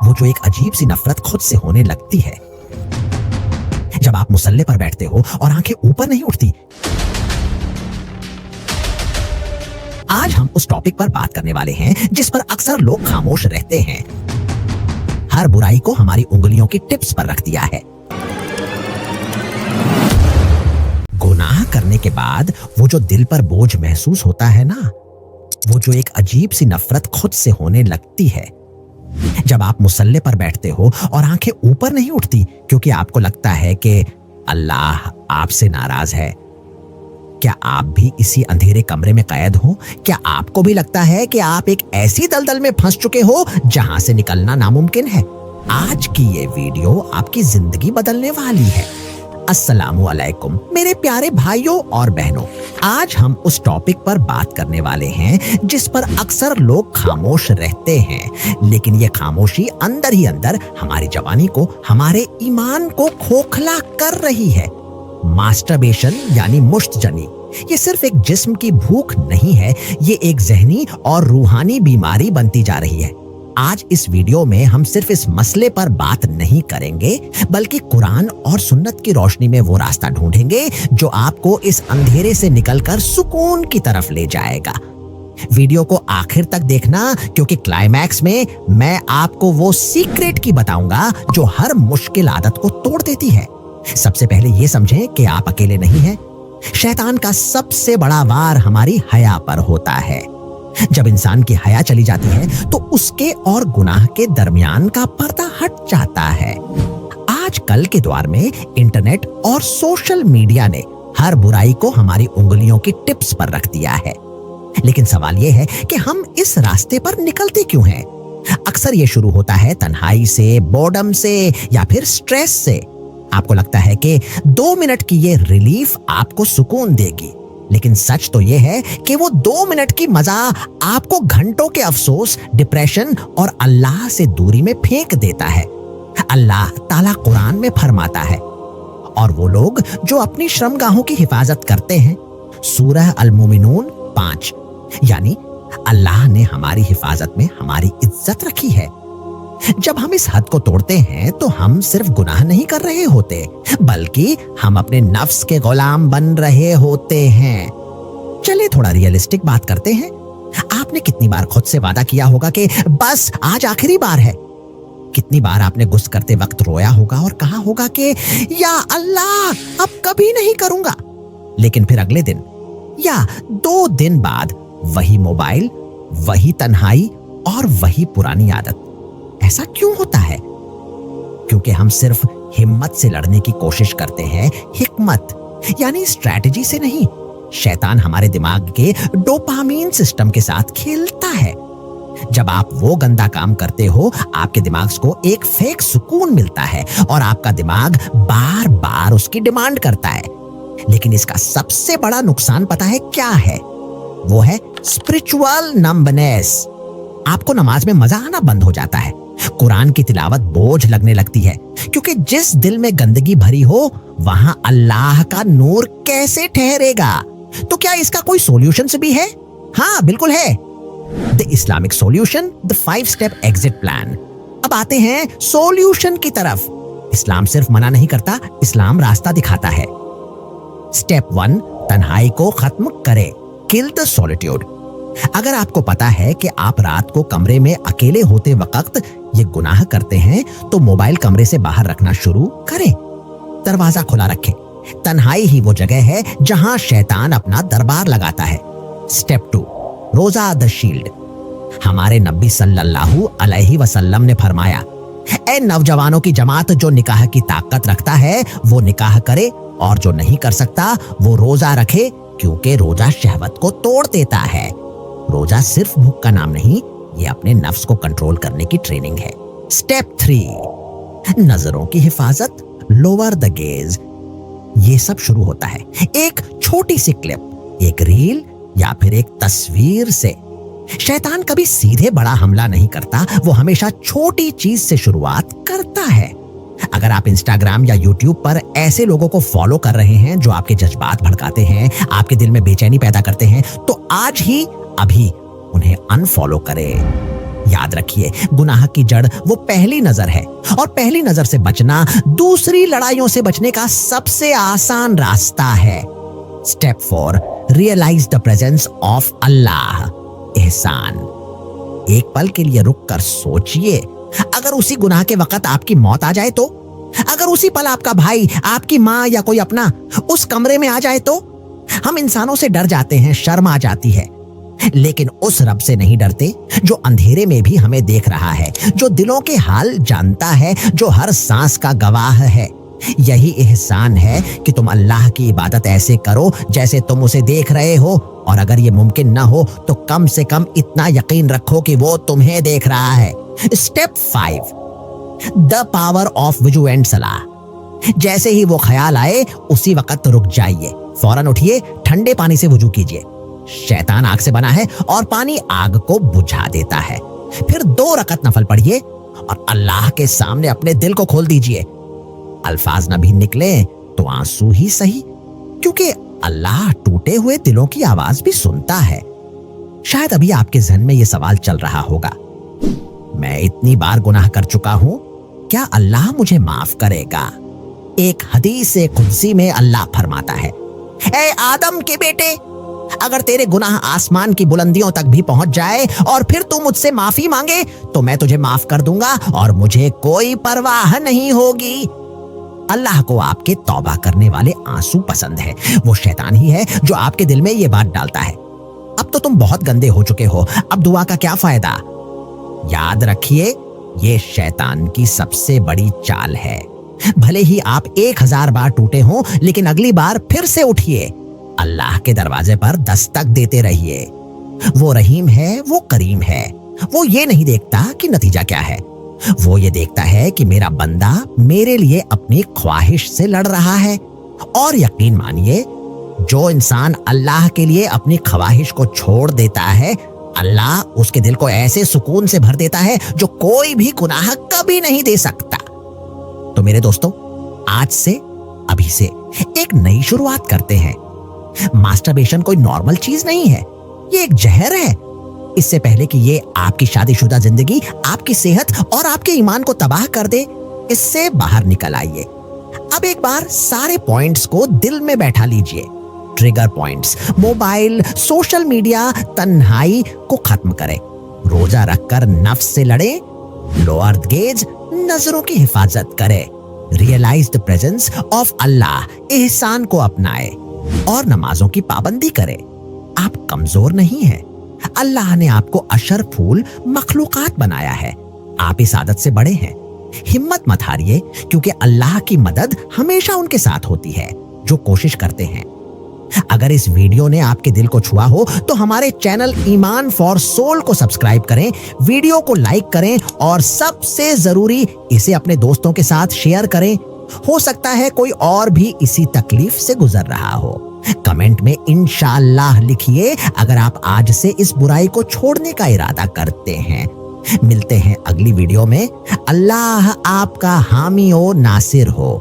वो जो एक अजीब सी नफरत खुद से होने लगती है जब आप मुसल्ले पर बैठते हो और आंखें ऊपर नहीं उठती। आज हम उस टॉपिक पर बात करने वाले हैं जिस पर अक्सर लोग खामोश रहते हैं। हर बुराई को हमारी उंगलियों की टिप्स पर रख दिया है। गुनाह करने के बाद वो जो दिल पर बोझ महसूस होता है ना, वो जो एक अजीब सी नफरत खुद से होने लगती है जब आप मुसल्ले पर बैठते हो और आंखें ऊपर नहीं उठती क्योंकि आपको लगता है कि अल्लाह आपसे नाराज है। क्या आप भी इसी अंधेरे कमरे में कैद हो? क्या आपको भी लगता है कि आप एक ऐसी दलदल में फंस चुके हो जहां से निकलना नामुमकिन है? आज की ये वीडियो आपकी जिंदगी बदलने वाली है। अस्सलामु अलैकुम मेरे प्यारे भाइयों और बहनों, आज हम उस टॉपिक पर बात करने वाले हैं जिस पर अक्सर लोग खामोश रहते हैं, लेकिन ये खामोशी अंदर ही अंदर हमारी जवानी को, हमारे ईमान को खोखला कर रही है। मास्टरबेशन यानी मुश्तजनी ये सिर्फ एक जिस्म की भूख नहीं है, ये एक ज़हनी और रूहानी बीमारी बनती जा रही है। आज इस वीडियो में हम सिर्फ इस मसले पर बात नहीं करेंगे, बल्कि कुरान और सुन्नत की रोशनी में वो रास्ता ढूंढेंगे जो आपको इस अंधेरे से निकलकर सुकून की तरफ ले जाएगा। वीडियो को आखिर तक देखना, क्योंकि क्लाइमैक्स में मैं आपको वो सीक्रेट की बताऊंगा जो हर मुश्किल आदत को तोड़ देती है। सबसे पहले ये समझें कि आप अकेले नहीं हैं। शैतान का सबसे बड़ा वार हमारी हया पर होता है। जब इंसान की हया चली जाती है तो उसके और गुनाह के दरमियान का पर्दा हट जाता है। आजकल के दौर में इंटरनेट और सोशल मीडिया ने हर बुराई को हमारी उंगलियों की टिप्स पर रख दिया है, लेकिन सवाल यह है कि हम इस रास्ते पर निकलते क्यों हैं? अक्सर ये शुरू होता है तन्हाई से, बोर्डम से या फिर स्ट्रेस से। आपको लगता है कि 2 मिनट की ये रिलीफ आपको सुकून देगी, लेकिन सच तो ये है कि वो 2 मिनट की मजा आपको घंटों के अफसोस, डिप्रेशन और अल्लाह से दूरी में फेंक देता है। अल्लाह ताला कुरान में फरमाता है, और वो लोग जो अपनी श्रमगाहों की हिफाजत करते हैं, सूरह अल-मोमिनून 5, यानी अल्लाह ने हमारी हिफाजत में हमारी इज्जत रखी है। जब हम इस हद को तोड़ते हैं तो हम सिर्फ गुनाह नहीं कर रहे होते, बल्कि हम अपने नफ्स के गुलाम बन रहे होते हैं। चलिए थोड़ा रियलिस्टिक बात करते हैं। आपने कितनी बार खुद से वादा किया होगा कि बस आज आखिरी बार है? कितनी बार आपने गुस्सा करते वक्त रोया होगा और कहा होगा कि या अल्लाह अब कभी नहीं करूंगा, लेकिन फिर अगले दिन या 2 दिन बाद वही मोबाइल, वही तन्हाई और वही पुरानी आदत। ऐसा क्यों होता है? क्योंकि हम सिर्फ हिम्मत से लड़ने की कोशिश करते हैं, हिकमत यानी स्ट्रैटेजी से नहीं। शैतान हमारे दिमाग के डोपामीन सिस्टम के साथ खेलता है। जब आप वो गंदा काम करते हो, आपके दिमाग को एक फेक सुकून मिलता है और आपका दिमाग बार बार उसकी डिमांड करता है। लेकिन इसका सबसे बड़ा नुकसान पता है क्या है? वो है स्पिरिचुअल नंबनेस। आपको नमाज में मजा आना बंद हो जाता है, कुरान की तिलावत बोझ लगने लगती है, क्योंकि जिस दिल में गंदगी भरी हो वहां अल्लाह का नूर कैसे ठहरेगा? तो क्या इसका कोई सॉल्यूशन भी है? हाँ, बिल्कुल है। The Islamic solution, the 5 step exit plan. अब आते हैं सॉल्यूशन की तरफ। इस्लाम सिर्फ मना नहीं करता, इस्लाम रास्ता दिखाता है। स्टेप 1, तन्हाई को खत्म करें, किल द सॉलिट्यूड। अगर आपको पता है कि आप रात को कमरे में अकेले होते वक्त ये गुनाह करते हैं, तो मोबाइल कमरे से बाहर रखना शुरू करें, दरवाजा खुला रखें। तन्हाई ही वो जगह है जहां शैतान अपना दरबार लगाता है। स्टेप 2, रोजा द शील्ड। हमारे नबी सल्लल्लाहु अलैहि वसल्लम ने फरमाया, ए नौजवानों की जमात, जो निकाह की ताकत रखता है वो निकाह करे, और जो नहीं कर सकता वो रोजा रखे, क्योंकि रोजा शहवत को तोड़ देता है। रोजा सिर्फ भूख का नाम नहीं, ये अपने नफ्स को कंट्रोल करने की ट्रेनिंग है। स्टेप 3, नजरों की हिफाजत, लोअर द गेज। ये सब शुरू होता है एक छोटी सी क्लिप, एक रील या फिर एक तस्वीर से। शैतान कभी सीधे बड़ा हमला नहीं करता, वो हमेशा छोटी चीज से शुरुआत करता है। अगर आप इंस्टाग्राम या यूट्यूब पर ऐसे लोगों को फॉलो कर रहे हैं जो आपके जज्बात भड़काते हैं, आपके दिल में बेचैनी पैदा करते हैं, तो आज ही अभी उन्हें अनफॉलो करें। याद रखिए, गुनाह की जड़ वो पहली नजर है, और पहली नजर से बचना दूसरी लड़ाइयों से बचने का सबसे आसान रास्ता है। Step 4, realize the presence of Allah. एहसान। एक पल के लिए रुक कर सोचिए, अगर उसी गुनाह के वक्त आपकी मौत आ जाए तो, अगर उसी पल आपका भाई, आपकी माँ या कोई अपना उस कमरे में आ जाए तो। हम इंसानों से डर जाते हैं, शर्म आ जाती है, लेकिन उस रब से नहीं डरते जो अंधेरे में भी हमें देख रहा है, जो दिलों के हाल जानता है, जो हर सांस का गवाह है। यही एहसान है कि तुम अल्लाह की इबादत ऐसे करो जैसे तुम उसे देख रहे हो, और अगर ये मुमकिन ना हो तो कम से कम इतना यकीन रखो कि वो तुम्हें देख रहा है। Step 5, the power of वुजू and सलाह। जैसे ही वो ख्याल आए उसी वक्त रुक जाइए, फौरन उठिए, ठंडे पानी से वुजू कीजिए। शैतान आग से बना है और पानी आग को बुझा देता है। फिर 2 रकत नफल पढ़िए और अल्लाह के सामने अपने दिल को खोल दीजिए। अल्फाज न भी निकले तो आंसू ही सही, क्योंकि अल्लाह टूटे हुए दिलों की आवाज भी सुनता है। शायद अभी आपके जहन में यह सवाल चल रहा होगा, मैं इतनी बार गुनाह कर चुका हूं, क्या अल्लाह मुझे माफ करेगा? एक हदीस कुदसी में अल्लाह फरमाता है, ए आदम के बेटे, अगर तेरे गुनाह आसमान की बुलंदियों तक भी पहुंच जाए और फिर तू मुझसे माफी मांगे तो मैं तुझे माफ कर दूंगा और मुझे कोई परवाह नहीं होगी। अल्लाह को आपके तौबा करने वाले आंसू पसंद है। वो शैतान ही है जो आपके दिल में ये बात डालता है, अब तो तुम बहुत गंदे हो चुके हो, अब दुआ का क्या फायदा? याद रखिए, ये शैतान की सबसे बड़ी चाल है। भले ही आप 1000 बार टूटे हों, लेकिन अगली बार फिर से उठिए, अल्लाह के दरवाजे पर दस्तक देते रहिए। वो रहीम है, वो करीम है। वो ये नहीं देखता कि नतीजा क्या है, वो ये देखता है कि मेरा बंदा मेरे लिए अपनी ख्वाहिश से लड़ रहा है। और यकीन मानिए, जो इंसान अल्लाह के लिए अपनी ख्वाहिश को छोड़ देता है, अल्लाह उसके दिल को ऐसे सुकून से भर देता है जो कोई भी गुनाह कभी नहीं दे सकता। तो मेरे दोस्तों, आज से, अभी से एक नई शुरुआत करते हैं। मास्टरबेशन कोई नॉर्मल चीज नहीं है, ये एक जहर है। इससे पहले कि ये आपकी शादीशुदा जिंदगी, आपकी सेहत और आपके ईमान को तबाह कर दे, इससे बाहर निकल आइए। अब एक बार सारे पॉइंट्स को दिल में बैठा लीजिए। Trigger points, mobile, social media, तन्हाई को खत्म करें, रोजा रखकर नफ्स से लड़े, लोअर गेज, नजरों की हिफाजत करे, realise the presence of Allah, एहसान को अपनाए और नमाजों की पाबंदी करे। आप कमजोर नहीं हैं, अल्लाह ने आपको अशरफुल मखलूकात बनाया है, आप इस आदत से बड़े हैं। हिम्मत मत हारिए, क्योंकि अल्लाह की मदद हमेशा उनके साथ होती है जो कोशिश करते हैं। अगर इस वीडियो ने आपके दिल को छुआ हो तो हमारे चैनल ईमान फॉर सोल को सब्सक्राइब करें, वीडियो को लाइक करें और सबसे जरूरी, इसे अपने दोस्तों के साथ शेयर करें। हो सकता है कोई और भी इसी तकलीफ से गुजर रहा हो। कमेंट में इंशाअल्लाह लिखिए अगर आप आज से इस बुराई को छोड़ने का इरादा करते हैं। मिलते हैं अगली वीडियो में। अल्लाह आपका हामी ओ नासिर हो।